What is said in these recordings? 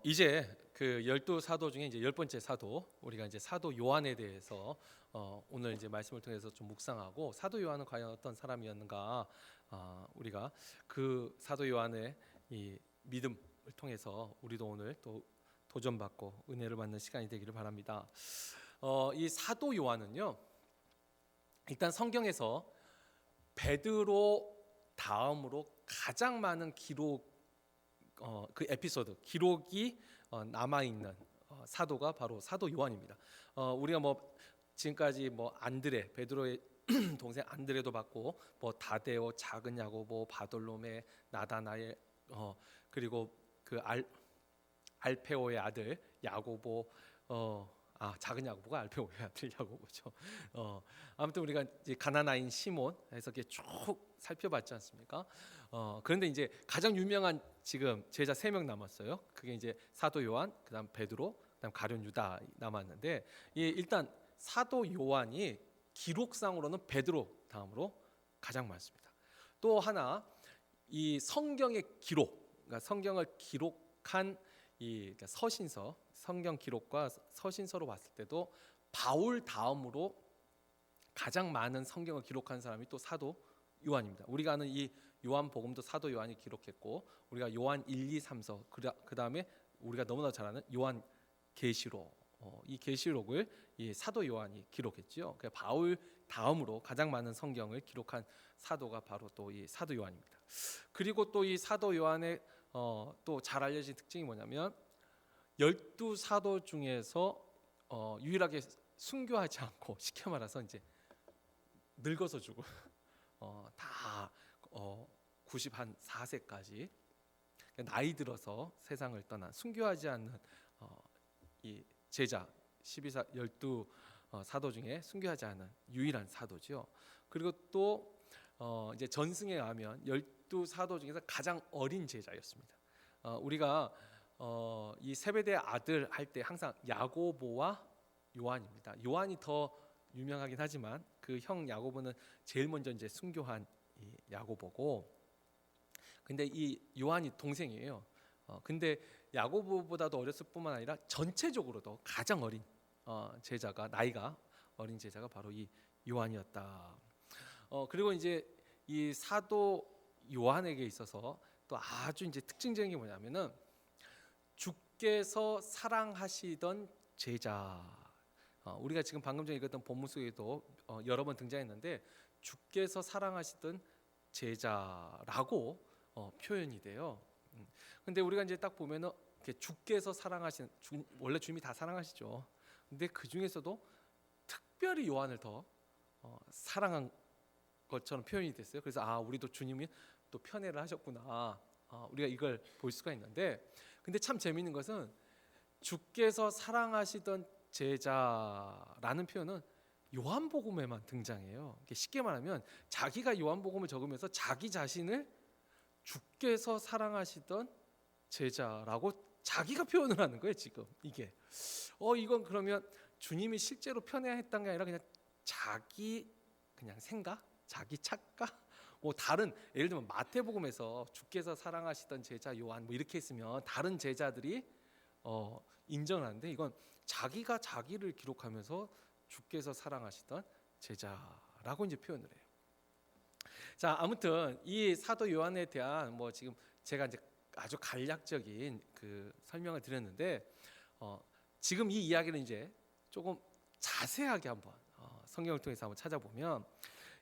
이제 그 열두 사도 중에 이제 열 번째 사도, 우리가 이제 사도 요한에 대해서 오늘 이제 말씀을 통해서 좀 묵상하고, 사도 요한은 과연 어떤 사람이었는가, 우리가 그 사도 요한의 이 믿음을 통해서 우리도 오늘 또 도전받고 은혜를 받는 시간이 되기를 바랍니다. 이 사도 요한은요, 일단 성경에서 베드로 다음으로 가장 많은 그 에피소드 기록이 남아 있는 사도가 바로 사도 요한입니다. 우리가 뭐 지금까지 뭐 안드레, 베드로의 동생 안드레도 봤고, 뭐 다데오, 작은 야고보, 바돌로메, 나다나엘, 그리고 그 알페오의 아들 야고보, 작은 야고보가 알페오의 아들 야고보죠. 아무튼 우리가 이제 가나나인 시몬 해서 이렇게 쭉 살펴봤지 않습니까? 그런데 이제 가장 유명한 지금 제자 3명 남았어요. 그게 이제 사도 요한, 그다음 베드로, 그다음 가룟 유다 남았는데, 일단 사도 요한이 기록상으로는 베드로 다음으로 가장 많습니다. 또 하나, 이 성경의 기록, 그러니까 성경을 기록한 그러니까 서신서, 성경 기록과 서신서로 봤을 때도 바울 다음으로 가장 많은 성경을 기록한 사람이 또 사도 요한입니다. 우리가 아는 이 요한복음도 사도 요한이 기록했고, 우리가 요한 1, 2, 3서, 그다음에 우리가 너무나 잘 아는 요한 계시록, 이 계시록을 이 사도 요한이 기록했죠. 그러니까 바울 다음으로 가장 많은 성경을 기록한 사도가 바로 또 이 사도 요한입니다. 그리고 또 이 사도 요한의 또 잘 알려진 특징이 뭐냐면, 12사도 중에서 유일하게 순교하지 않고, 쉽게 말해서 이제 늙어서 죽고 다 94세까지 나이 들어서 세상을 떠난, 순교하지 않는 이 제자 12 사도 중에 순교하지 않은 유일한 사도죠. 그리고 또 이제 전승에 가면 12사도 중에서 가장 어린 제자였습니다. 우리가 이 세베대의 아들 할 때 항상 야고보와 요한입니다. 요한이 더 유명하긴 하지만 그 형 야고보는 제일 먼저 이제 순교한 이 야고보고, 근데 이 요한이 동생이에요. 근데 야고보보다도 어렸을 뿐만 아니라 전체적으로도 가장 어린 제자가, 나이가 어린 제자가 바로 이 요한이었다. 그리고 이제 이 사도 요한에게 있어서 또 아주 이제 특징적인 게 뭐냐면은, 주께서 사랑하시던 제자. 우리가 지금 방금 전에 읽었던 본문 속에도 여러 번 등장했는데, 주께서 사랑하시던 제자라고 표현이 돼요. 근데 우리가 이제 딱 보면은 주께서 사랑하시는, 원래 주님이 다 사랑하시죠. 근데 그 중에서도 특별히 요한을 더 사랑한 것처럼 표현이 됐어요. 그래서 우리도 주님이 또 편애를 하셨구나, 우리가 이걸 볼 수가 있는데, 근데 참 재미있는 것은 주께서 사랑하시던 제자라는 표현은 요한복음에만 등장해요. 쉽게 말하면 자기가 요한복음을 적으면서 자기 자신을 주께서 사랑하시던 제자라고 자기가 표현을 하는 거예요. 지금 이게 이건 그러면 주님이 실제로 편애했던 게 아니라 그냥 자기 그냥 생각, 자기 착각, 뭐 다른, 예를 들면 마태복음에서 주께서 사랑하시던 제자 요한 뭐 이렇게 했으면 다른 제자들이 인정을 하는데, 이건 자기가 자기를 기록하면서 주께서 사랑하시던 제자라고 이제 표현을 해요. 자, 아무튼 이 사도 요한에 대한 뭐 지금 제가 이제 아주 간략적인 그 설명을 드렸는데, 지금 이 이야기를 이제 조금 자세하게 한번 성경을 통해서 한번 찾아보면,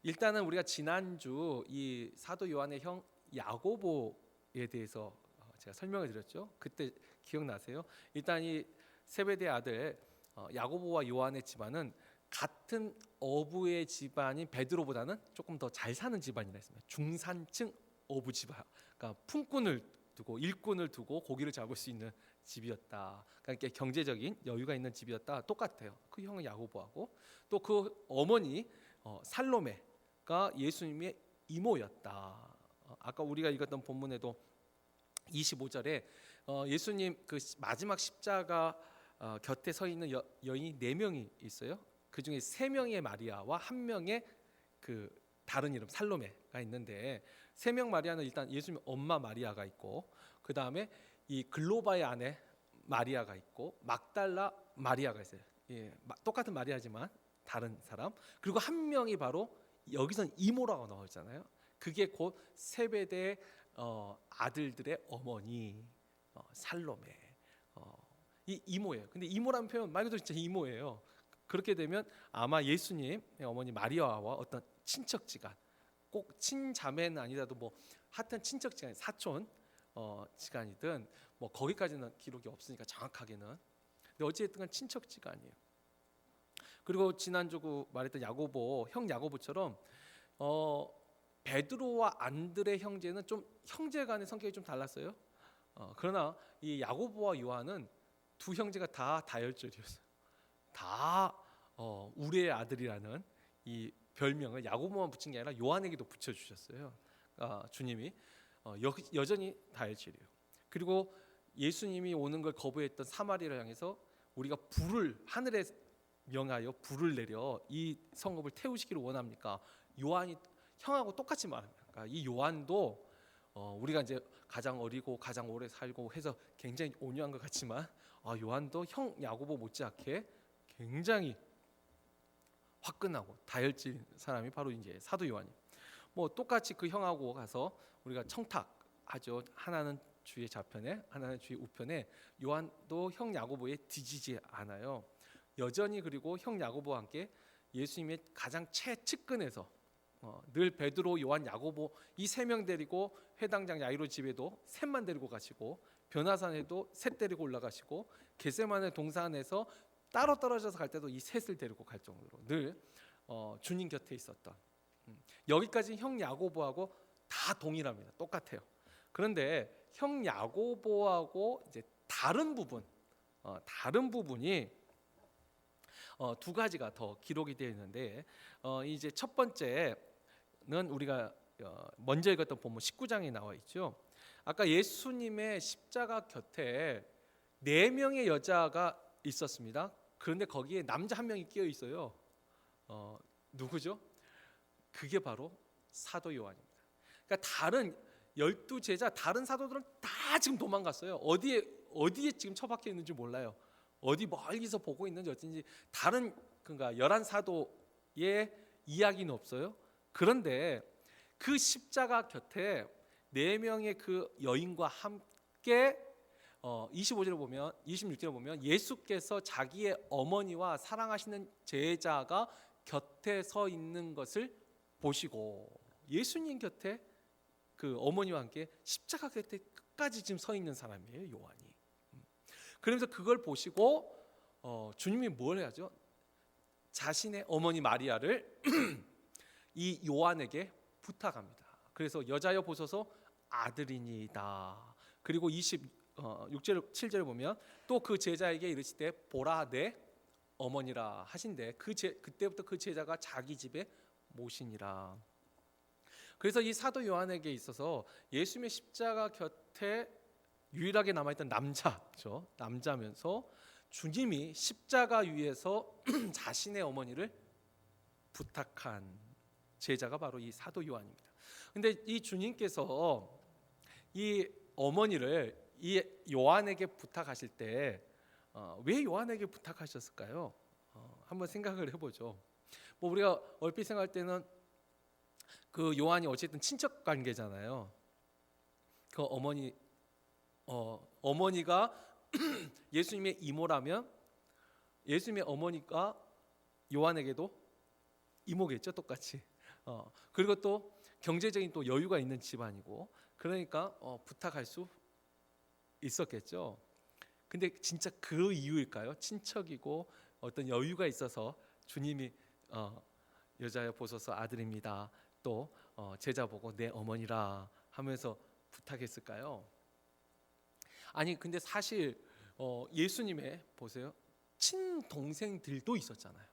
일단은 우리가 지난주 이 사도 요한의 형 야고보에 대해서 제가 설명을 드렸죠. 그때 기억나세요? 일단 이 세베대 아들 야고보와 요한의 집안은 같은 어부의 집안인 베드로보다는 조금 더 잘 사는 집안이라 했습니다. 중산층 어부 집안, 그러니까 품꾼을 두고, 일꾼을 두고 고기를 잡을 수 있는 집이었다. 그러니까 경제적인 여유가 있는 집이었다. 똑같아요. 그 형은 야고보하고, 또 그 어머니 살로메가 예수님의 이모였다. 아까 우리가 읽었던 본문에도 25절에 예수님 그 마지막 십자가 곁에 서 있는 여인이 4명이 있어요. 그 중에 3명의 마리아와 1명의 그 다른 이름 살로메가 있는데, 3명 마리아는 일단 예수님 엄마 마리아가 있고, 그 다음에 이 글로바의 아내 마리아가 있고 막달라 마리아가 있어요. 예, 똑같은 마리아지만 다른 사람. 그리고 한 명이 바로 여기선 이모라고 나오잖아요. 그게 곧 세베대 아들들의 어머니 살로메. 이 이모예요. 근데 이모라는 표현 말 그대로 진짜 이모예요. 그렇게 되면 아마 예수님의 어머니 마리아와 어떤 친척지간, 꼭 친자매는 아니라도 뭐 하여튼 친척지간, 사촌 지간이든 뭐 거기까지는 기록이 없으니까 정확하게는. 근데 어찌됐든 친척지간이에요. 그리고 지난주 말했던 야고보, 형 야고보처럼 베드로와 안드레 형제는 좀 형제간의 성격이 좀 달랐어요. 그러나 이 야고보와 요한은 두 형제가 다 다혈질이었어요. 다 우리의 아들이라는 이 별명을 야고보만 붙인 게 아니라 요한에게도 붙여주셨어요. 주님이 여전히 다혈질이에요. 그리고 예수님이 오는 걸 거부했던 사마리아를 향해서 우리가 불을 하늘에 명하여 불을 내려 이 성읍을 태우시기를 원합니까? 요한이 형하고 똑같이 말합니다. 그러니까 이 요한도 우리가 이제 가장 어리고 가장 오래 살고 해서 굉장히 온유한 것 같지만 요한도 형 야고보 못지않게 굉장히 화끈하고 다혈질 사람이 바로 이제 사도 요한이. 뭐 똑같이 그 형하고 가서 우리가 청탁하죠. 하나는 주의 좌편에, 하나는 주의 우편에. 요한도 형 야고보에 뒤지지 않아요. 여전히. 그리고 형 야고보와 함께 예수님의 가장 최측근에서 늘 베드로, 요한, 야고보 이 세 명 데리고 회당장 야이로 집에도 셋만 데리고 가시고, 변화산에도 셋 데리고 올라가시고, 겟세마네 동산에서 따로 떨어져서 갈 때도 이 셋을 데리고 갈 정도로 늘 주님 곁에 있었던. 여기까지 형 야고보하고 다 동일합니다. 똑같아요. 그런데 형 야고보하고 이제 다른 부분이 두 가지가 더 기록이 되어 있는데, 이제 첫 번째는 우리가 먼저 읽었던 본문 19장에 나와 있죠. 아까 예수님의 십자가 곁에 4명의 여자가 있었습니다. 그런데 거기에 남자 한 명이 끼어 있어요. 누구죠? 그게 바로 사도 요한입니다. 그러니까 다른 12제자, 다른 사도들은 다 지금 도망갔어요. 어디에 지금 처박혀 있는지 몰라요. 어디 멀리서 보고 있는지 어쩐지 다른 그러니까 11사도의 이야기는 없어요. 그런데 그 십자가 곁에 4명의 그 여인과 함께 25절에 보면, 26절에 보면 예수께서 자기의 어머니와 사랑하시는 제자가 곁에 서 있는 것을 보시고, 예수님 곁에 그 어머니와 함께 십자가 곁에 끝까지 지금 서 있는 사람이에요, 요한이. 그러면서 그걸 보시고 주님이 뭘 해야죠? 자신의 어머니 마리아를 이 요한에게 부탁합니다. 그래서 여자여 보소서 아들이니이다. 그리고 26절 7절에 보면 또 그 제자에게 이르시되 보라 내 어머니라 하신대, 그때부터 그 제자가 자기 집에 모시니라. 그래서 이 사도 요한에게 있어서 예수님의 십자가 곁에 유일하게 남아있던 남자죠. 남자면서 주님이 십자가 위에서 자신의 어머니를 부탁한 제자가 바로 이 사도 요한입니다. 근데 이 주님께서 이 어머니를 이 요한에게 부탁하실 때 왜 요한에게 부탁하셨을까요? 한번 생각을 해보죠. 뭐 우리가 얼핏 생각할 때는 그 요한이 어쨌든 친척 관계잖아요. 그 어머니가 예수님의 이모라면 예수님의 어머니가 요한에게도 이모겠죠, 똑같이. 그리고 또 경제적인 또 여유가 있는 집안이고, 그러니까 부탁할 수 있었겠죠. 근데 진짜 그 이유일까요? 친척이고 어떤 여유가 있어서 주님이 여자여 보소서 아들입니다. 또 제자 보고 내 어머니라 하면서 부탁했을까요? 아니, 근데 사실 예수님의 보세요, 친동생들도 있었잖아요.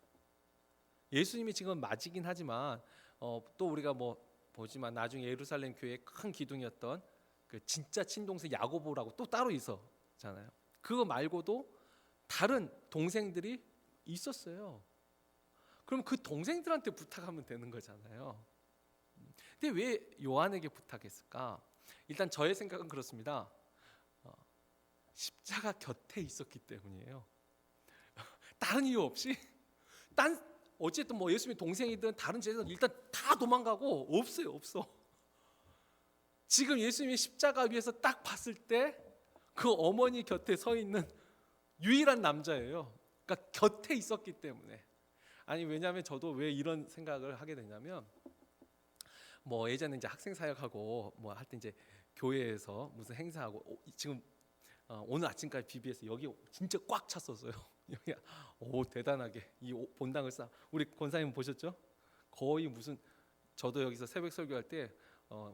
예수님이 지금 맞이긴 하지만 또 우리가 뭐 보지만 나중에 예루살렘 교회의 큰 기둥이었던 그 진짜 친동생 야고보라고 또 따로 있었잖아요. 그거 말고도 다른 동생들이 있었어요. 그럼 그 동생들한테 부탁하면 되는 거잖아요. 근데 왜 요한에게 부탁했을까? 일단 저의 생각은 그렇습니다. 십자가 곁에 있었기 때문이에요. 다른 이유 없이 딴 어쨌든 뭐 예수님의 동생이든 다른 제자든 일단 다 도망가고 없어. 지금 예수님이 십자가 위에서 딱 봤을 때 그 어머니 곁에 서 있는 유일한 남자예요. 그러니까 곁에 있었기 때문에. 아니 왜냐하면 저도 왜 이런 생각을 하게 되냐면 뭐 예전에 이제 학생 사역하고 뭐 할 때 이제 교회에서 무슨 행사하고 지금 오늘 아침까지 BBS 여기 진짜 꽉 찼었어요. 여기 대단하게 이 본당을 쌓. 우리 권사님 보셨죠? 거의 무슨 저도 여기서 새벽 설교할 때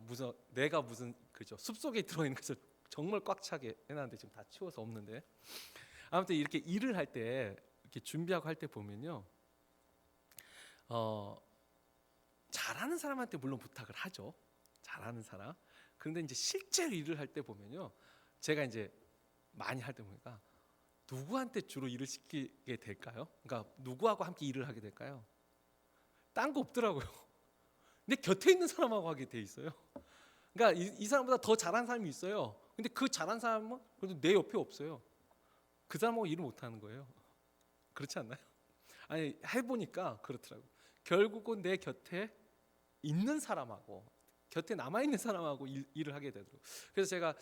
무슨 내가 무슨 그죠 숲속에 들어있는 것을 정말 꽉 차게 해놨는데 지금 다 치워서 없는데 아무튼 이렇게 일을 할 때 이렇게 준비하고 할 때 보면요 잘하는 사람한테 물론 부탁을 하죠. 잘하는 사람. 그런데 이제 실제로 일을 할 때 보면요 제가 이제 많이 할 때 보니까 누구한테 주로 일을 시키게 될까요? 그러니까 누구하고 함께 일을 하게 될까요? 딴 거 없더라고요. 내 곁에 있는 사람하고 하게 돼 있어요. 그러니까 이 사람보다 더 잘하는 사람이 있어요. 근데 그 잘한 사람은 그래도 내 옆에 없어요. 그 사람하고 일을 못 하는 거예요. 그렇지 않나요? 아니 해보니까 그렇더라고요. 결국은 내 곁에 있는 사람하고 곁에 남아 있는 사람하고 일을 하게 되더라고요. 그래서 제가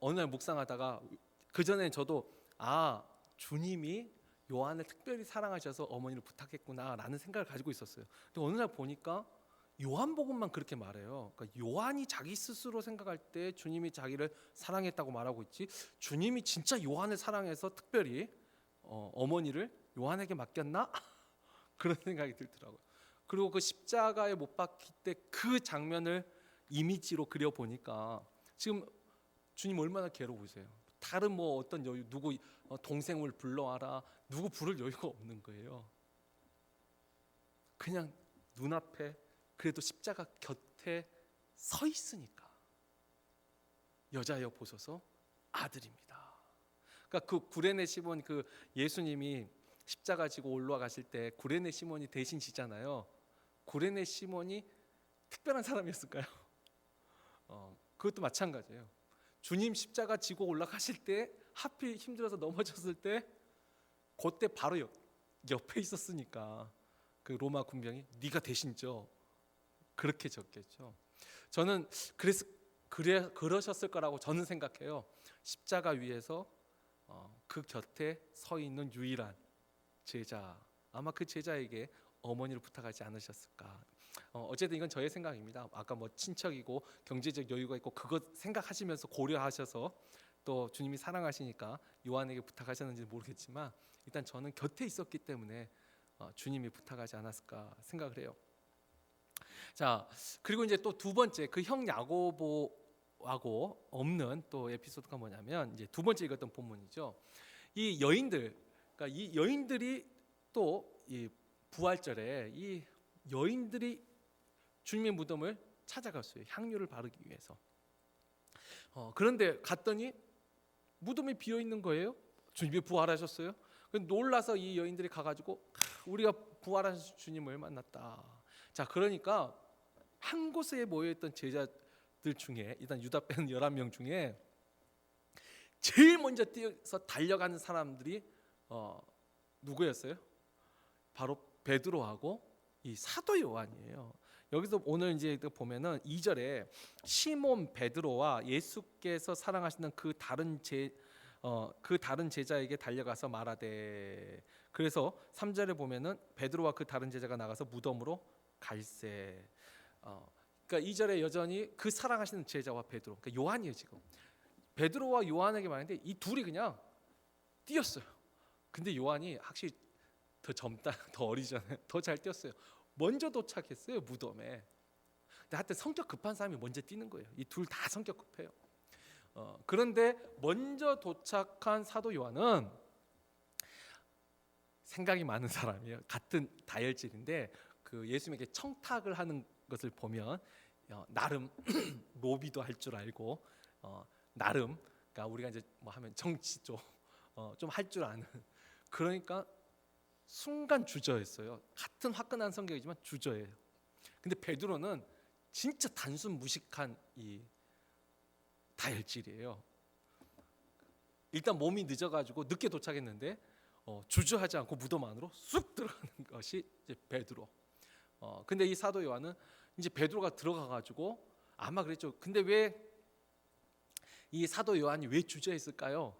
어느 날 묵상하다가 그 전에 저도 주님이 요한을 특별히 사랑하셔서 어머니를 부탁했구나라는 생각을 가지고 있었어요. 근데 어느 날 보니까 요한복음만 그렇게 말해요. 그러니까 요한이 자기 스스로 생각할 때 주님이 자기를 사랑했다고 말하고 있지 주님이 진짜 요한을 사랑해서 특별히 어머니를 요한에게 맡겼나? 그런 생각이 들더라고요. 그리고 그 십자가에 못 박힐 때 그 장면을 이미지로 그려보니까 지금 주님 얼마나 괴로우세요. 다른 뭐 어떤 여유 누구 동생을 불러와라 누구 부를 여유가 없는 거예요. 그냥 눈앞에 그래도 십자가 곁에 서 있으니까 여자여 보소서 아들입니다. 그러니까 그 구레네 시몬 그 예수님이 십자가 지고 올라가실 때 구레네 시몬이 대신 지잖아요. 구레네 시몬이 특별한 사람이었을까요? 그것도 마찬가지예요. 주님 십자가 지고 올라가실 때 하필 힘들어서 넘어졌을 때 그때 바로 옆에 있었으니까 그 로마 군병이 네가 대신 져 그렇게 적겠죠. 저는 그러셨을 거라고 저는 생각해요. 십자가 위에서 그 곁에 서 있는 유일한 제자 아마 그 제자에게 어머니를 부탁하지 않으셨을까. 어쨌든 이건 저의 생각입니다. 아까 뭐 친척이고 경제적 여유가 있고 그것 생각하시면서 고려하셔서 또 주님이 사랑하시니까 요한에게 부탁하셨는지 모르겠지만 일단 저는 곁에 있었기 때문에 주님이 부탁하지 않았을까 생각을 해요. 자 그리고 이제 또 두 번째 그 형 야고보하고 없는 또 에피소드가 뭐냐면 이제 두 번째 읽었던 본문이죠. 이 여인들 그러니까 이 여인들이 또 이 부활절에 이 여인들이 주님의 무덤을 찾아갔어요. 향유를 바르기 위해서. 그런데 갔더니 무덤이 비어 있는 거예요. 주님이 부활하셨어요. 놀라서 이 여인들이 가가지고 우리가 부활하신 주님을 만났다. 자 그러니까 한 곳에 모여있던 제자들 중에 일단 유다 빼는 11명 중에 제일 먼저 뛰어서 달려가는 사람들이 누구였어요? 바로 베드로하고 이 사도 요한이에요. 여기서 오늘 이제 보면은 2절에 시몬 베드로와 예수께서 사랑하시는 그 다른 제자에게 달려가서 말하되 그래서 3절에 보면은 베드로와 그 다른 제자가 나가서 무덤으로 갈새. 그러니까 2절에 여전히 그 사랑하시는 제자와 베드로, 그러니까 요한이에요 지금. 베드로와 요한에게 말하는데 이 둘이 그냥 뛰었어요. 근데 요한이 확실히 더 젊다, 더 어리잖아요. 더 잘 뛰었어요. 먼저 도착했어요 무덤에. 근데 하여튼 성격 급한 사람이 먼저 뛰는 거예요. 이 둘 다 성격 급해요. 그런데 먼저 도착한 사도 요한은 생각이 많은 사람이에요. 같은 다혈질인데 그 예수님에게 청탁을 하는 것을 보면 나름 로비도 할 줄 알고 나름 그러니까 우리가 이제 뭐 하면 정치 좀 할 줄 아는 그러니까 순간 주저했어요. 같은 화끈한 성격이지만 주저해요. 근데 베드로는 진짜 단순 무식한 이 다혈질이에요. 일단 몸이 늦어가지고 늦게 도착했는데 주저하지 않고 무덤 안으로 쑥 들어가는 것이 이제 베드로. 근데 이 사도 요한은 이제 베드로가 들어가가지고 아마 그랬죠. 근데 왜 이 사도 요한이 왜 주저했을까요?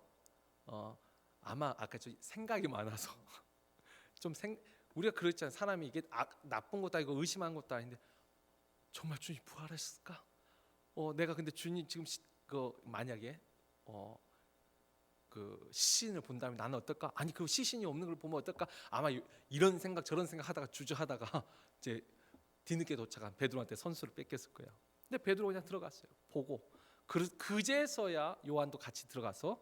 아마 아까 저 생각이 많아서 우리가 그랬잖아요. 사람이 이게 나쁜 것도 아니고 의심한 것도 아닌데 정말 주님 부활하셨을까? 내가 근데 주님 지금 만약에 그 시신을 본다면 나는 어떨까? 아니 그 시신이 없는 걸 보면 어떨까? 아마 이런 생각 저런 생각 하다가 주저하다가 이제 뒤늦게 도착한 베드로한테 선수를 뺏겼을 거예요. 근데 베드로 그냥 들어갔어요. 보고 그제서야 요한도 같이 들어가서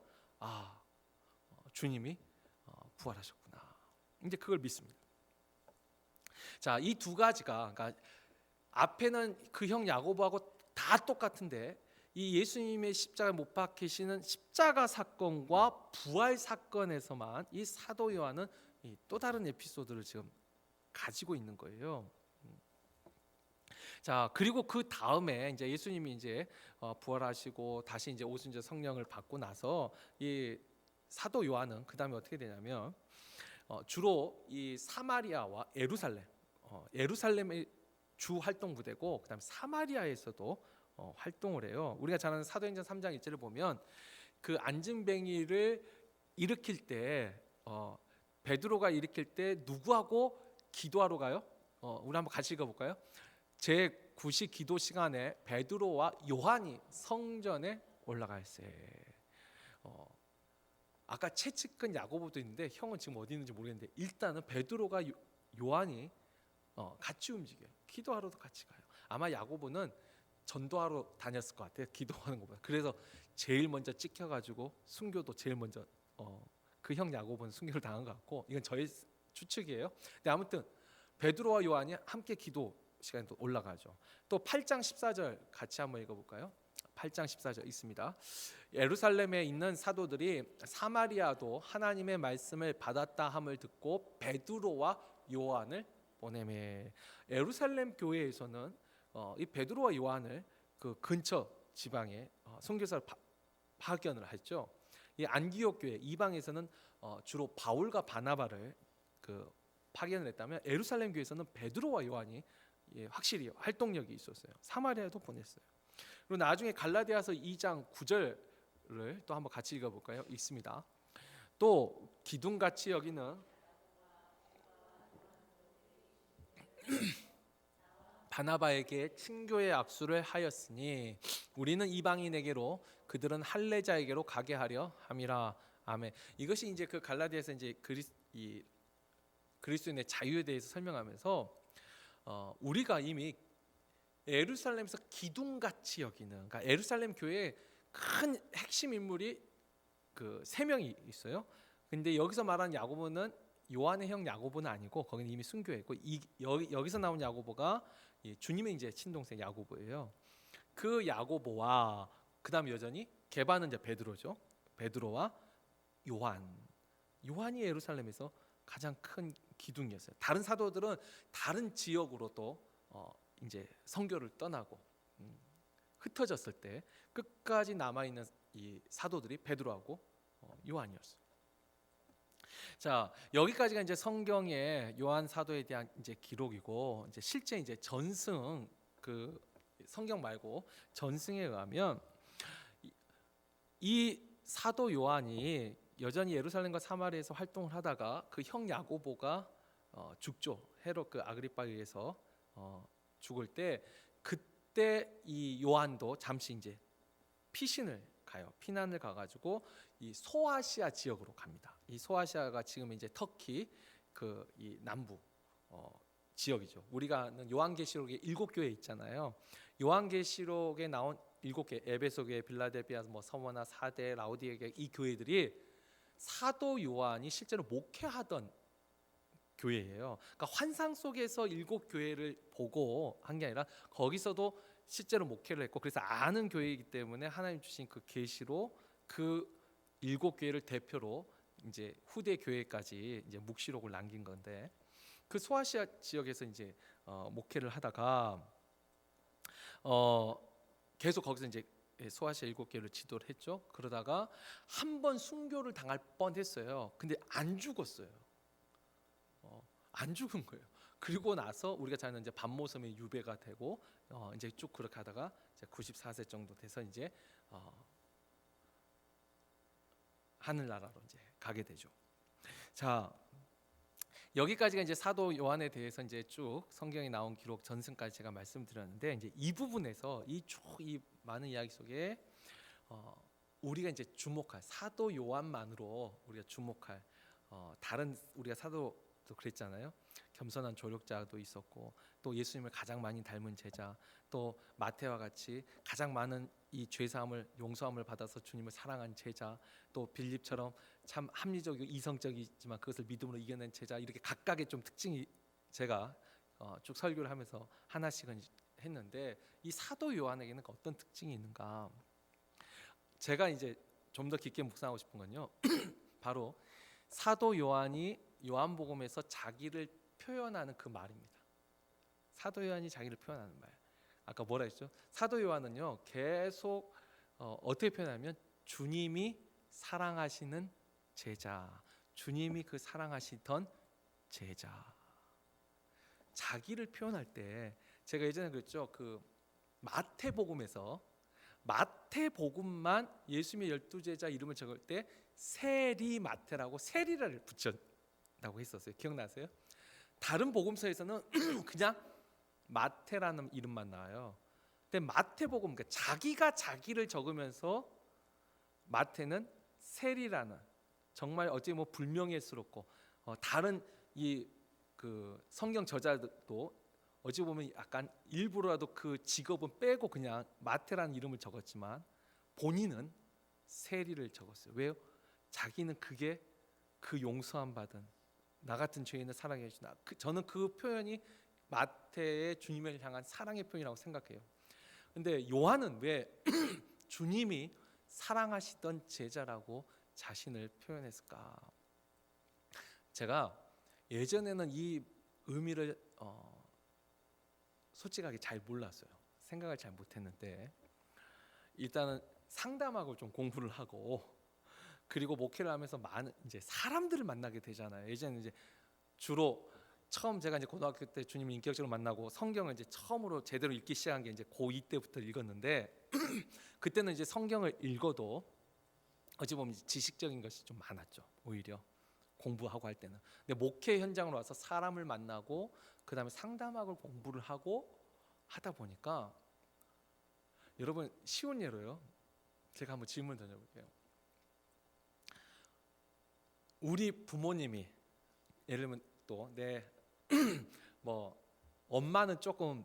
주님이 부활하셨구나. 이제 그걸 믿습니다. 자, 이 두 가지가 그러니까 앞에는 그 형 야고보하고 다 똑같은데 이 예수님의 십자가 못 박히시는 십자가 사건과 부활 사건에서만 이 사도 요한은 또 다른 에피소드를 지금 가지고 있는 거예요. 자, 그리고 그 다음에 이제 예수님이 이제 부활하시고 다시 이제 오순절 성령을 받고 나서 이 사도 요한은 그 다음에 어떻게 되냐면 주로 이 사마리아와 예루살렘의 주 활동 부대고 그다음에 사마리아에서도 활동을 해요. 우리가 잘 아는 사도행전 3장 1절을 보면 그 안진뱅이를 일으킬 때 베드로가 일으킬 때 누구하고 기도하러 가요? 우리 한번 같이 읽어볼까요? 제9시 기도 시간에 베드로와 요한이 성전에 올라가 있어요. 아까 채찍근 야고보도 있는데 형은 지금 어디 있는지 모르겠는데 일단은 베드로가 요한이 같이 움직여요. 기도하러도 같이 가요. 아마 야고보는 전도하러 다녔을 것 같아요. 기도하는 것보다. 그래서 제일 먼저 찍혀가지고 순교도 제일 먼저 그 형 야고보는 순교를 당한 것 같고 이건 저의 추측이에요. 근데 아무튼 베드로와 요한이 함께 기도 시간에 또 올라가죠. 또 8장 14절 같이 한번 읽어볼까요? 8장 14절 있습니다. 예루살렘에 있는 사도들이 사마리아도 하나님의 말씀을 받았다 함을 듣고 베드로와 요한을 보내매. 예루살렘 교회에서는 이 베드로와 요한을 그 근처 지방에 선교사를 파견을 했죠. 이 안디옥 교회 이방에서는 주로 바울과 바나바를 그 파견을 했다면 예루살렘 교회에서는 베드로와 요한이 확실히 활동력이 있었어요. 사마리아에도 보냈어요. 그리고 나중에 갈라디아서 2장 9절을 또 한번 같이 읽어볼까요? 있습니다. 또 기둥같이 여기는 바나바에게 친교의 악수를 하였으니 우리는 이방인에게로 그들은 할례자에게로 가게 하려 함이라. 아멘. 이것이 이제 그 갈라디아에서 이제 그리스도인의 자유에 대해서 설명하면서 우리가 이미 예루살렘에서 기둥같이 여기는, 그러니까 예루살렘 교회에 큰 핵심 인물이 그 3명이 있어요. 근데 여기서 말하는 야고보는 요한의 형 야고보는 아니고 거기는 이미 순교했고 여기서 나온 야고보가 주님의 이제 친동생 야고보예요. 그 야고보와 그다음 여전히 게바는 이제 베드로죠. 베드로와 요한이 예루살렘에서 가장 큰 기둥이었어요. 다른 사도들은 다른 지역으로 또 이제 선교를 떠나고 흩어졌을 때 끝까지 남아 있는 이 사도들이 베드로하고 요한이었어요. 자, 여기까지가 이제 성경의 요한 사도에 대한 이제 기록이고 이제 실제 이제 전승 그 성경 말고 전승에 의하면 이 사도 요한이 여전히 예루살렘과 사마리아에서 활동을 하다가 그 형 야고보가 죽죠. 헤롯 그 아그리파에 의해서 죽을 때 그때 이 요한도 잠시 이제 피난을 가가지고 이 소아시아 지역으로 갑니다. 이 소아시아가 지금 이제 터키 그 이 남부 지역이죠. 우리가 아는 요한계시록에 7교회 있잖아요. 요한계시록에 나온 7개 에베소 교회, 빌라델피아, 뭐 서머나, 사대, 라오디게 이 교회들이 사도 요한이 실제로 목회하던 교회예요. 그러니까 환상 속에서 7교회를 보고 한 게 아니라 거기서도 실제로 목회를 했고 그래서 아는 교회이기 때문에 하나님 주신 그 계시로 그 7교회를 대표로 이제 후대 교회까지 이제 묵시록을 남긴 건데 그 소아시아 지역에서 이제 목회를 하다가 계속 거기서 이제 소아시아 7개를 지도를 했죠. 그러다가 한 번 순교를 당할 뻔했어요. 근데 안 죽었어요. 안 죽은 거예요. 그리고 나서 우리가 잘 아는 이제 반모섬의 유배가 되고 이제 쭉 그렇게 하다가 이제 94세 정도 돼서 이제 하늘나라로 이제 가게 되죠. 자, 여기까지가 이제 사도 요한에 대해서 이제 쭉 성경에 나온 기록 전승까지 제가 말씀드렸는데, 이제 이 부분에서 이 많은 이야기 속에 우리가 이제 주목할 사도 요한만으로 우리가 주목할 다른 우리가 사도도 그랬잖아요. 겸손한 조력자도 있었고, 또 예수님을 가장 많이 닮은 제자, 또 마태와 같이 가장 많은 이 죄사함을 용서함을 받아서 주님을 사랑한 제자, 또 빌립처럼 참 합리적이고 이성적이지만 그것을 믿음으로 이겨낸 제자, 이렇게 각각의 좀 특징이 제가 쭉 설교를 하면서 하나씩은 했는데, 이 사도 요한에게는 어떤 특징이 있는가? 제가 이제 좀 더 깊게 묵상하고 싶은 건요, 바로 사도 요한이 요한복음에서 자기를 표현하는 그 말입니다. 사도 요한이 자기를 표현하는 말. 아까 뭐라 했죠? 사도 요한은요 계속 어떻게 표현하면 주님이 사랑하시는 제자, 주님이 그 사랑하시던 제자, 자기를 표현할 때 제가 예전에 그랬죠. 그 마태복음만 예수님의 12제자 이름을 적을 때 세리마태라고 세리라를 붙였다고 했었어요. 기억나세요? 다른 복음서에서는 그냥 마태라는 이름만 나와요. 근데 마태복음, 그러니까 자기가 자기를 적으면서 마태는 세리라는, 정말 어찌 뭐 불명예스럽고 다른 이 그 성경 저자들도 어찌 보면 약간 일부러라도 그 직업은 빼고 그냥 마태라는 이름을 적었지만 본인은 세리를 적었어요. 왜요? 자기는 그게 그 용서함 받은 나 같은 죄인을 사랑해 주시나. 저는 그 표현이 마태의 주님을 향한 사랑의 표현이라고 생각해요. 근데 요한은 왜 주님이 사랑하시던 제자라고 자신을 표현했을까? 제가 예전에는 이 의미를 솔직하게 잘 몰랐어요. 생각을 잘 못했는데, 일단은 상담학을 좀 공부를 하고, 그리고 목회를 하면서 많은 이제 사람들을 만나게 되잖아요. 예전에 이제 주로 처음 제가 이제 고등학교 때 주님을 인격적으로 만나고 성경을 이제 처음으로 제대로 읽기 시작한 게 이제 고2 때부터 읽었는데 그때는 이제 성경을 읽어도 어찌 보면 지식적인 것이 좀 많았죠. 오히려 공부하고 할 때는. 근데 목회 현장으로 와서 사람을 만나고 그다음에 상담학을 공부를 하고 하다 보니까, 여러분 쉬운 예로요. 제가 한번 질문 던져볼게요. 우리 부모님이 예를 들면 또 내 뭐 엄마는 조금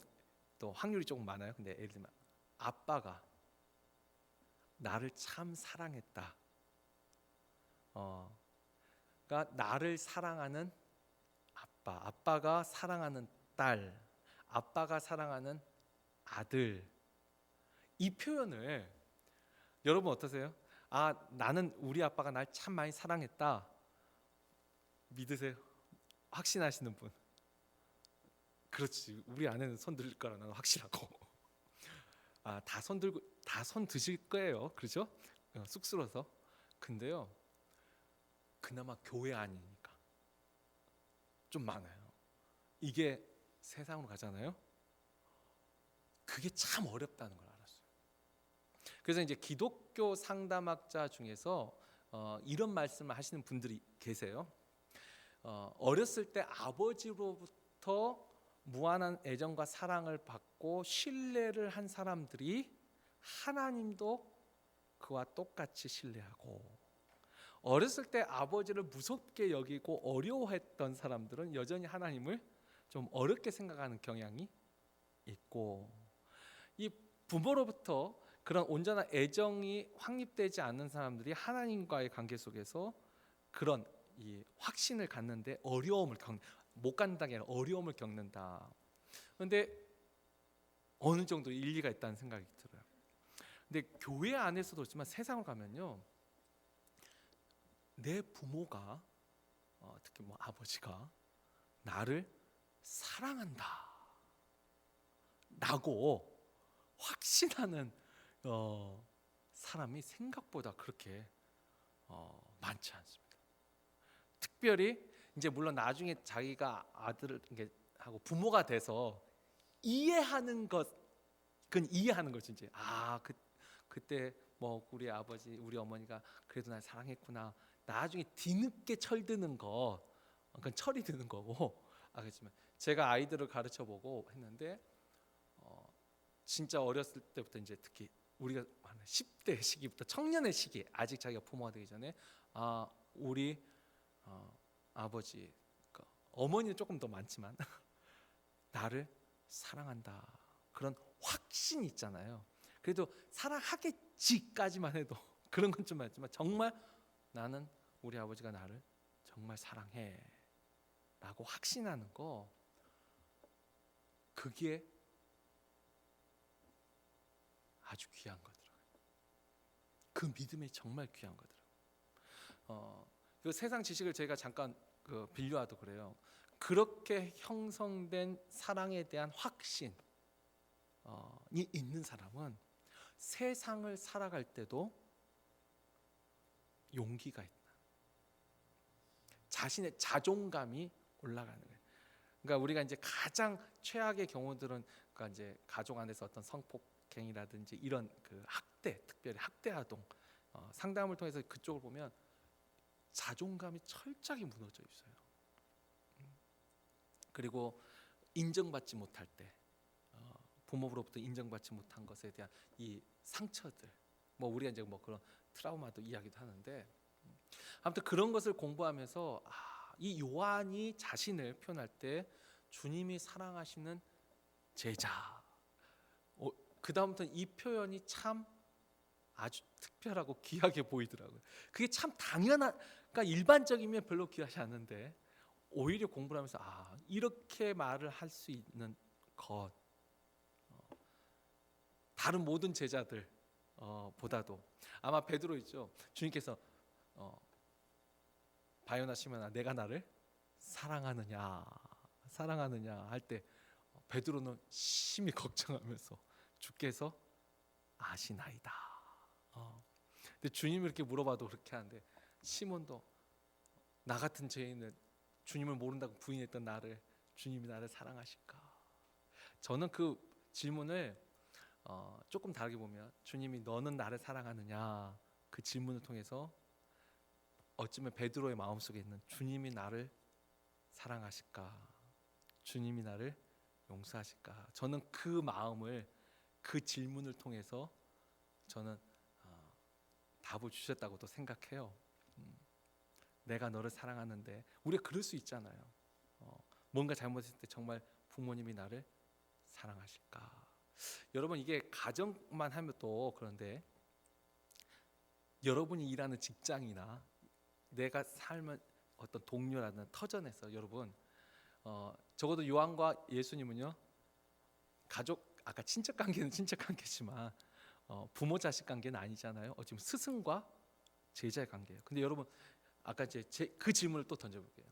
또 확률이 조금 많아요. 근데 예를 들면 아빠가 나를 참 사랑했다. 그러니까 나를 사랑하는 아빠, 아빠가 사랑하는 딸, 아빠가 사랑하는 아들. 이 표현을 여러분 어떠세요? 아, 나는 우리 아빠가 날 참 많이 사랑했다. 믿으세요? 확신하시는 분? 그렇지. 우리 아내는 손 들릴 거라 나는 확실하고. 아, 다 손 들고 다 손 드실 거예요. 그렇죠? 쑥스러워서. 근데요, 그나마 교회 아니니까 좀 많아요. 이게 세상으로 가잖아요. 그게 참 어렵다는 걸 알았어요. 그래서 이제 기독교 상담학자 중에서 이런 말씀을 하시는 분들이 계세요. 어렸을 때 아버지로부터 무한한 애정과 사랑을 받고 신뢰를 한 사람들이 하나님도 그와 똑같이 신뢰하고, 어렸을 때 아버지를 무섭게 여기고 어려워했던 사람들은 여전히 하나님을 좀 어렵게 생각하는 경향이 있고, 이 부모로부터 그런 온전한 애정이 확립되지 않는 사람들이 하나님과의 관계 속에서 그런 이 확신을 갖는데 못 갖는다는 게 아니라 어려움을 겪는다. 그런데 어느 정도 일리가 있다는 생각이 들어요. 근데 교회 안에서도 그렇지만 세상을 가면요, 내 부모가 특히 뭐 아버지가 나를 사랑한다 라고 확신하는 사람이 생각보다 그렇게 많지 않습니다. 특별히 이제 물론 나중에 자기가 아들을 이게 하고 부모가 돼서 이해하는 것, 그건 이해하는 거지. 이제 그때 뭐 우리 아버지, 우리 어머니가 그래도 날 사랑했구나. 나중에 뒤늦게 철드는 거, 그건 철이 드는 거고. 그렇지만 제가 아이들을 가르쳐 보고 했는데 진짜 어렸을 때부터 이제 특히 우리가 10대 시기부터 청년의 시기, 아직 자기가 부모가 되기 전에 우리 아버지, 그러니까 어머니는 조금 더 많지만 나를 사랑한다, 그런 확신이 있잖아요. 그래도 사랑하겠지까지만 해도 그런 건 좀 많지만 정말 나는 우리 아버지가 나를 정말 사랑해 라고 확신하는 거, 그게 아주 귀한 거더라고요. 그 믿음이 정말 귀한 거더라고요. 그 세상 지식을 제가 잠깐 빌려와도 그래요. 그렇게 형성된 사랑에 대한 확신이 있는 사람은 세상을 살아갈 때도 용기가 있다. 자신의 자존감이 올라가는 거예요. 그러니까 우리가 이제 가장 최악의 경우들은 그러니까 이제 가족 안에서 어떤 성폭행이라든지 이런 그 학대, 특별히 학대 아동 상담을 통해서 그쪽을 보면 자존감이 철저하게 무너져 있어요. 그리고 인정받지 못할 때, 부모로부터 인정받지 못한 것에 대한 이 상처들, 뭐 우리가 이제 뭐 그런 트라우마도 이야기도 하는데, 아무튼 그런 것을 공부하면서 이 요한이 자신을 표현할 때 주님이 사랑하시는 제자, 그 다음부터 이 표현이 참 아주 특별하고 귀하게 보이더라고요. 그게 참 당연한, 그러니까 일반적이면 별로 귀하지 않은데 오히려 공부를 하면서 이렇게 말을 할 수 있는 것, 다른 모든 제자들 보다도 아마 베드로 있죠. 주님께서 바요나 시몬아 내가 나를 사랑하느냐 할 때 베드로는 심히 걱정하면서 주께서 아시나이다. 근데 주님이 이렇게 물어봐도 그렇게 하는데 시몬도 나 같은 죄인은 주님을 모른다고 부인했던 나를 주님이 나를 사랑하실까? 저는 그 질문을 조금 다르게 보면 주님이 너는 나를 사랑하느냐, 그 질문을 통해서 어쩌면 베드로의 마음속에 있는 주님이 나를 사랑하실까, 주님이 나를 용서하실까, 저는 그 마음을 그 질문을 통해서 저는 답을 주셨다고도 생각해요. 내가 너를 사랑하는데 우리가 그럴 수 있잖아요. 뭔가 잘못했을 때 정말 부모님이 나를 사랑하실까? 여러분 이게 가정만 하면 또 그런데 여러분이 일하는 직장이나 내가 살면 어떤 동료라든 터전에서 여러분 적어도 요한과 예수님은요, 가족, 아까 친척 관계는 친척 관계지만 부모 자식 관계는 아니잖아요. 어찌 보면 스승과 제자의 관계예요. 근데 여러분 아까 이제 그 질문을 또 던져볼게요.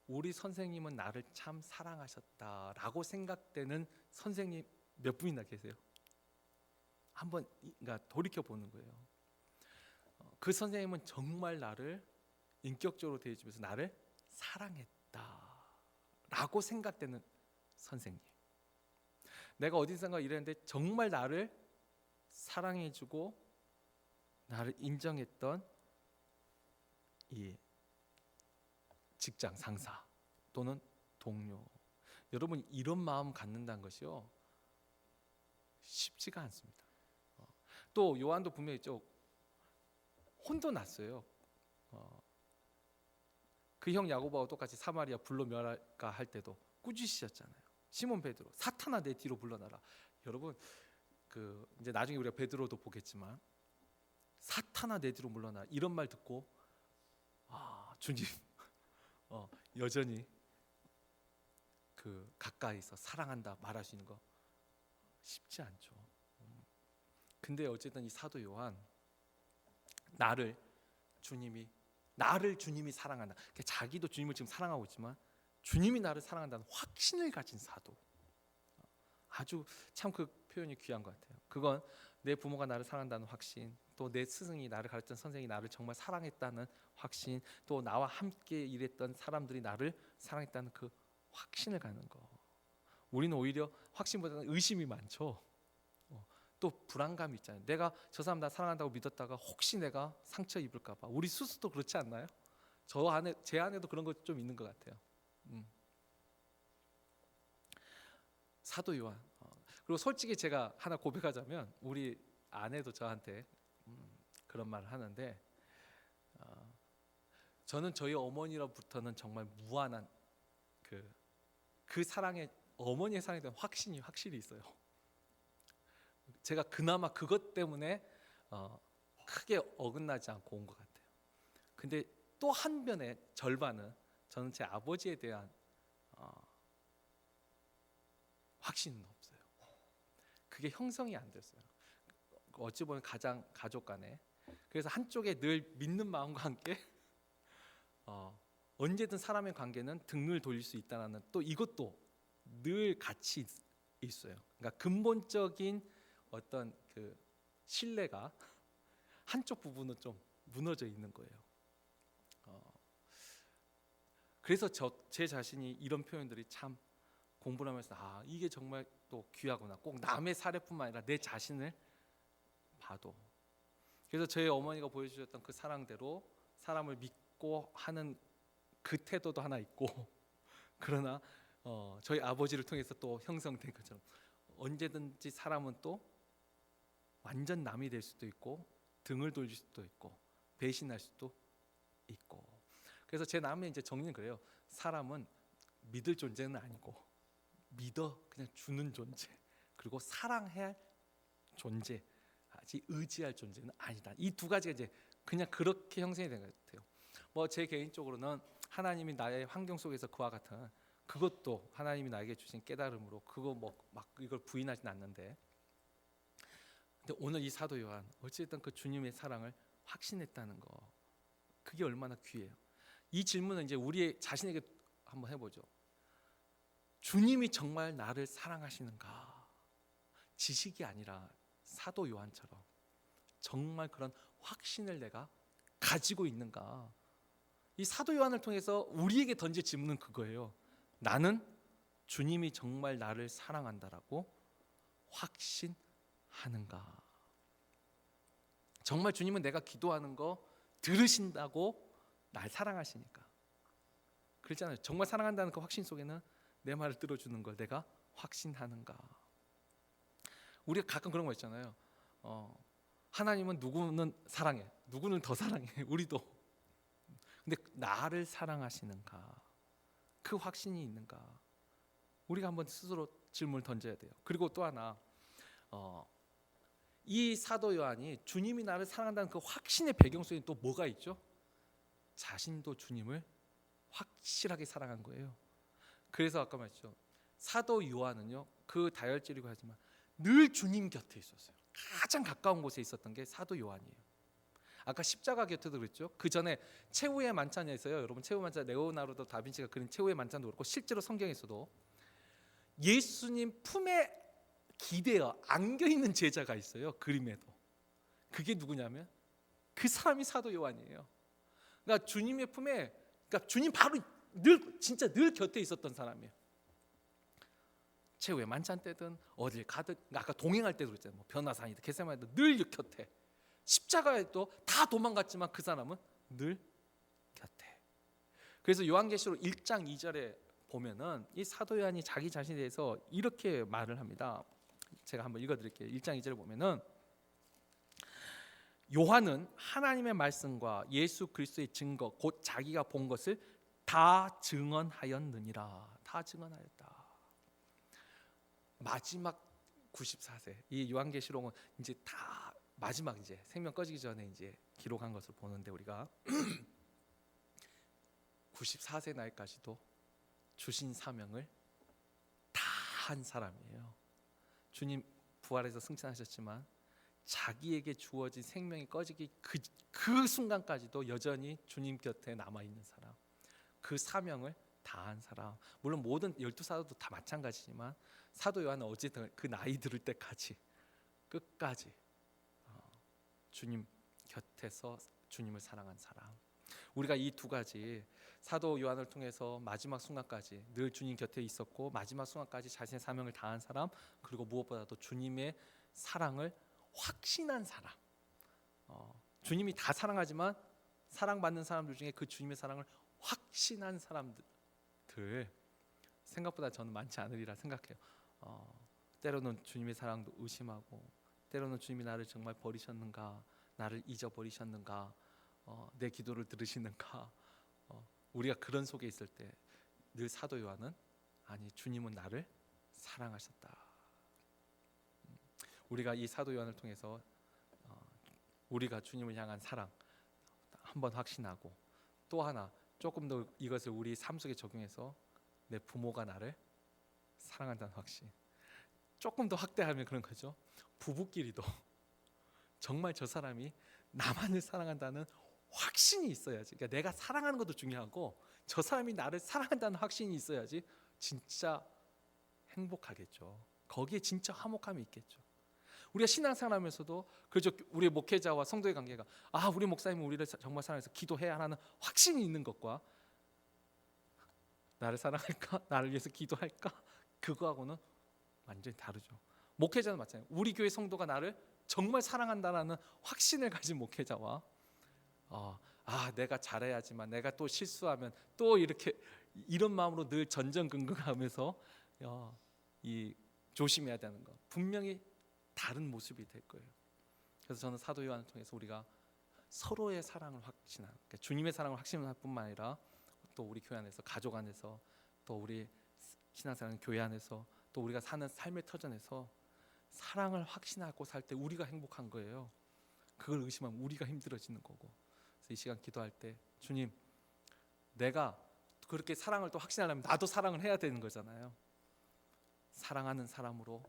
우리 선생님은 나를 참 사랑하셨다라고 생각되는 선생님 몇 분이나 계세요? 한번 그러니까 돌이켜 보는 거예요. 그 선생님은 정말 나를 인격적으로 대해주면서 나를 사랑했다라고 생각되는 선생님. 내가 어디선가 일했는데 정말 나를 사랑해주고 나를 인정했던 이 직장 상사 또는 동료, 여러분 이런 마음 갖는다는 것이요 쉽지가 않습니다. 또 요한도 분명히 있죠. 혼도 났어요. 그 형 야고보와 똑같이 사마리아 불로 멸할까 할 때도 꾸짖으셨잖아요. 시몬 베드로, 사탄아 내 뒤로 물러나라. 여러분 그 이제 나중에 우리가 베드로도 보겠지만 사탄아 내 뒤로 물러나 이런 말 듣고 주님 여전히 그 가까이서 사랑한다 말할 수 있는 거 쉽지 않죠. 근데 어쨌든 이 사도 요한 나를 주님이 사랑한다. 자기도 주님을 지금 사랑하고 있지만 주님이 나를 사랑한다는 확신을 가진 사도. 아주 참 그 표현이 귀한 것 같아요. 그건 내 부모가 나를 사랑한다는 확신, 또 내 스승이 나를 가르쳤던 선생이 나를 정말 사랑했다는 확신, 또 나와 함께 일했던 사람들이 나를 사랑했다는 그 확신을 갖는 거. 우리는 오히려 확신보다는 의심이 많죠. 또 불안감이 있잖아요. 내가 저 사람 나 사랑한다고 믿었다가 혹시 내가 상처 입을까 봐. 우리 스스로도 그렇지 않나요? 제 안에도 그런 것 좀 있는 것 같아요. 사도 요한. 그리고 솔직히 제가 하나 고백하자면 우리 아내도 저한테 그런 말을 하는데, 저는 저희 어머니로부터는 정말 무한한 그 사랑에, 어머니의 사랑에 대한 확신이 확실히 있어요. 제가 그나마 그것 때문에 크게 어긋나지 않고 온 것 같아요. 근데 또 한편의 절반은 저는 제 아버지에 대한 확신은 없어요. 그게 형성이 안 됐어요. 어찌 보면 가족 간에. 그래서 한쪽에 늘 믿는 마음과 함께 언제든 사람의 관계는 등을 돌릴 수 있다는 또 이것도 늘 같이 있어요. 그러니까 근본적인 어떤 그 신뢰가 한쪽 부분은 좀 무너져 있는 거예요. 그래서 제 자신이 이런 표현들이 참 공부를 하면서 이게 정말 또 귀하구나. 꼭 남의 사례뿐만 아니라 내 자신을 봐도. 그래서 저희 어머니가 보여주셨던 그 사랑대로 사람을 믿고 하는 그 태도도 하나 있고, 그러나 저희 아버지를 통해서 또 형성된 것처럼 언제든지 사람은 또 완전 남이 될 수도 있고 등을 돌릴 수도 있고 배신할 수도 있고. 그래서 제 남의 이제 정리는 그래요. 사람은 믿을 존재는 아니고 믿어 그냥 주는 존재, 그리고 사랑해야 할 존재, 아직 의지할 존재는 아니다. 이 두 가지가 이제 그냥 그렇게 형성이 된 것 같아요. 뭐 제 개인적으로는 하나님이 나의 환경 속에서 그와 같은 그것도 하나님이 나에게 주신 깨달음으로 그거 뭐 막 이걸 부인하진 않는데, 근데 오늘 이 사도 요한 어쨌든 그 주님의 사랑을 확신했다는 거, 그게 얼마나 귀해요. 이 질문은 이제 우리 자신에게 한번 해보죠. 주님이 정말 나를 사랑하시는가? 지식이 아니라 사도 요한처럼 정말 그런 확신을 내가 가지고 있는가? 이 사도 요한을 통해서 우리에게 던질 질문은 그거예요. 나는 주님이 정말 나를 사랑한다라고 확신하는가? 정말 주님은 내가 기도하는 거 들으신다고 날 사랑하시니까. 그렇잖아요. 정말 사랑한다는 그 확신 속에는 내 말을 들어주는 걸 내가 확신하는가? 우리가 가끔 그런 거 있잖아요. 하나님은 누구는 사랑해, 누구는 더 사랑해. 우리도. 근데 나를 사랑하시는가? 그 확신이 있는가? 우리가 한번 스스로 질문을 던져야 돼요. 그리고 또 하나, 이 사도 요한이 주님이 나를 사랑한다는 그 확신의 배경 속에 또 뭐가 있죠? 자신도 주님을 확실하게 사랑한 거예요. 그래서 아까 말했죠. 사도 요한은요, 그 다혈질이고 하지만 늘 주님 곁에 있었어요. 가장 가까운 곳에 있었던 게 사도 요한이에요. 아까 십자가 곁에도 그랬죠. 그 전에 최후의 만찬에서요, 여러분 최후의 만찬, 레오나르도 다빈치가 그린 최후의 만찬도 그렇고 실제로 성경에서도 예수님 품에 기대어 안겨 있는 제자가 있어요. 그림에도. 그게 누구냐면 그 사람이 사도 요한이에요. 그러니까 주님의 품에, 그러니까 주님 바로 진짜 늘 곁에 있었던 사람이에요. 최후의 만찬 때든 어딜 가든, 아까 동행할 때도 그랬잖아요. 뭐 변화산이든 겟세마네든 늘 곁에. 십자가에도 다 도망갔지만 그 사람은 늘 곁에. 그래서 요한계시록 1장 2절에 보면은 이 사도 요한이 자기 자신에 대해서 이렇게 말을 합니다. 제가 한번 읽어드릴게요. 1장 2절에 보면은 요한은 하나님의 말씀과 예수 그리스도의 증거 곧 자기가 본 것을 다 증언하였느니라. 다 증언하였다. 마지막 94세 이 요한계시록은 이제 다 마지막 이제 생명 꺼지기 전에 이제 기록한 것을 보는데, 우리가 94세 나이까지도 주신 사명을 다 한 사람이에요. 주님 부활해서 승천하셨지만 자기에게 주어진 생명이 꺼지기 그 순간까지도 여전히 주님 곁에 남아 있는 사람, 그 사명을 다 한 사람. 물론 모든 12사도도 다 마찬가지지만 사도 요한은 어쨌든 그 나이 들을 때까지 끝까지 주님 곁에서 주님을 사랑한 사람. 우리가 이 두 가지 사도 요한을 통해서 마지막 순간까지 늘 주님 곁에 있었고 마지막 순간까지 자신의 사명을 다한 사람, 그리고 무엇보다도 주님의 사랑을 확신한 사람. 주님이 다 사랑하지만 사랑받는 사람들 중에 그 주님의 사랑을 확신한 사람들 생각보다 저는 많지 않으리라 생각해요. 때로는 주님의 사랑도 의심하고, 때로는 주님이 나를 정말 버리셨는가, 나를 잊어버리셨는가, 내 기도를 들으시는가. 우리가 그런 속에 있을 때 늘 사도 요한은 아니, 주님은 나를 사랑하셨다. 우리가 이 사도 요한을 통해서 우리가 주님을 향한 사랑 한번 확신하고, 또 하나 조금 더 이것을 우리 삶 속에 적용해서 내 부모가 나를 사랑한다는 확신, 조금 더 확대하면 그런 거죠. 부부끼리도 정말 저 사람이 나만을 사랑한다는 확신이 있어야지. 그러니까 내가 사랑하는 것도 중요하고 저 사람이 나를 사랑한다는 확신이 있어야지 진짜 행복하겠죠. 거기에 진짜 화목함이 있겠죠. 우리가 신앙생활하면서도 그저 우리 목회자와 성도의 관계가 우리 목사님은 우리를 정말 사랑해서 기도해야 하는 확신이 있는 것과 나를 사랑할까? 나를 위해서 기도할까? 그거하고는 완전히 다르죠. 목회자는 마찬가지예요. 우리 교회 성도가 나를 정말 사랑한다라는 확신을 가진 목회자와 내가 잘해야지만 내가 또 실수하면 또 이렇게 이런 마음으로 늘 전전긍긍하면서 이 조심해야 되는 거, 분명히 다른 모습이 될 거예요. 그래서 저는 사도 요한을 통해서 우리가 서로의 사랑을 확신하는, 그러니까 주님의 사랑을 확신할 뿐만 아니라 또 우리 교회 안에서, 가족 안에서, 또 우리 신앙생활 교회 안에서, 또 우리가 사는 삶의 터전에서 사랑을 확신하고 살 때 우리가 행복한 거예요. 그걸 의심하면 우리가 힘들어지는 거고. 그래서 이 시간 기도할 때 주님, 내가 그렇게 사랑을 또 확신하려면 나도 사랑을 해야 되는 거잖아요. 사랑하는 사람으로,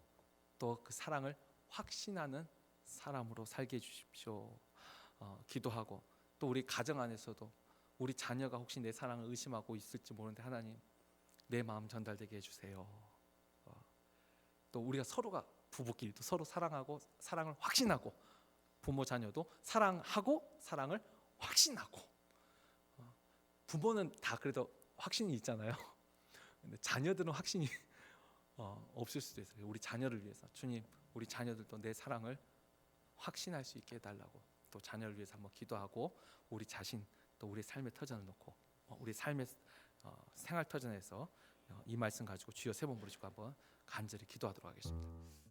또 그 사랑을 확신하는 사람으로 살게 해주십시오. 기도하고, 또 우리 가정 안에서도 우리 자녀가 혹시 내 사랑을 의심하고 있을지 모르는데 하나님, 내 마음 전달되게 해주세요. 또 우리가 서로가 부부끼리도 서로 사랑하고 사랑을 확신하고, 부모 자녀도 사랑하고 사랑을 확신하고. 부모는 다 그래도 확신이 있잖아요. 근데 자녀들은 확신이 없을 수도 있어요. 우리 자녀를 위해서 주님, 우리 자녀들도 내 사랑을 확신할 수 있게 해달라고, 또 자녀를 위해서 한번 기도하고, 우리 자신, 또 우리 삶의 터전을 놓고 우리 삶의 생활 터전에서 이 말씀 가지고 주여 세 번 부르시고 한번 간절히 기도하도록 하겠습니다.